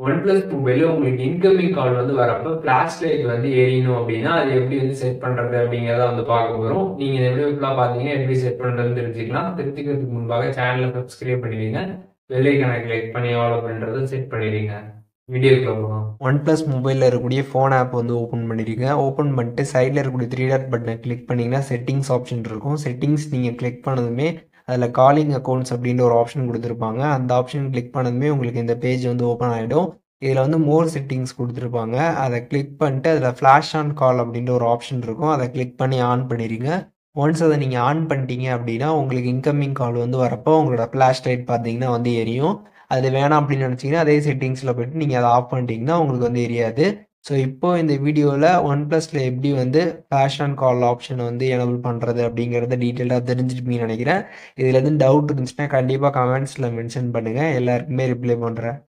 OnePlus மொபைல்ல உங்களுக்கு incoming கால் வந்து வரப்ப ஃபிளாஷ் லைட் வந்து எரியணும் அப்படின்னா, அது எப்படி வந்து செட் பண்றது அப்படிங்கிறத வந்து பார்க்க போறோம். நீங்க இந்த வீடியோ ஃபுல்லா பார்த்தீங்கன்னா, எப்படி செட் பண்றதுன்னு தெரிஞ்சுக்கலாம். தெரிஞ்சுக்கிறதுக்கு முன்பாக சேனலை சப்ஸ்கிரைப் பண்ணிடுங்க. பெல் ஐகானை கிளிக் பண்ணி ஆல் அப்படின்றத செட் பண்ணிடுங்க. வீடியோக்குள்ள போகலாம். OnePlus மொபைலில் இருக்கக்கூடிய ஃபோன் ஆப் வந்து ஓப்பன் பண்ணிடுங்க. ஓப்பன் பண்ணிட்டு சைடில் இருக்கக்கூடிய 3 டாட் பட்டனை கிளிக் பண்ணிங்கன்னா செட்டிங்ஸ் ஆப்ஷன் இருக்கும். செட்டிங்ஸ் நீங்கள் கிளிக் பண்ணதுமே அதில் காலிங் அக்கௌண்ட்ஸ் அப்படின்ற ஒரு ஆப்ஷன் கொடுத்துருப்பாங்க. அந்த ஆப்ஷன் கிளிக் பண்ணதுமே உங்களுக்கு இந்த பேஜ் வந்து ஓப்பன் ஆகிடும். இதில் வந்து மோர் செட்டிங்ஸ் கொடுத்துருப்பாங்க. அதை கிளிக் பண்ணிட்டு அதில் ஃப்ளாஷ் ஆன் கால் அப்படின்ற ஒரு ஆப்ஷன் இருக்கும். அதை கிளிக் பண்ணி ஆன் பண்ணிடுங்க. ஒன்ஸ் அதை நீங்கள் ஆன் பண்ணிட்டீங்க அப்படின்னா உங்களுக்கு இன்கமிங் கால் வந்து வரப்போ உங்களோட ஃப்ளாஷ் லைட் பார்த்தீங்கன்னா வந்து எரியும். அது வேணாம் அப்படின்னு நினச்சிங்கன்னா அதே செட்டிங்ஸில் போய்ட்டு நீங்கள் அதை ஆஃப் பண்ணிட்டீங்கன்னா உங்களுக்கு வந்து எரியாது. ஸோ இப்போ இந்த வீடியோவில் OnePlusல எப்படி வந்து ஃப்ளாஷ் ஆன் கால் ஆப்ஷனை வந்து எனபிள் பண்ணுறது அப்படிங்கிறத டீட்டெயிலாக தெரிஞ்சுருப்பீங்கன்னு நினைக்கிறேன். இதில் எதுவும் டவுட் இருந்துச்சுன்னா கண்டிப்பாக கமெண்ட்ஸில் மென்ஷன் பண்ணுங்கள். எல்லாருக்குமே ரிப்ளை பண்ணுறேன்.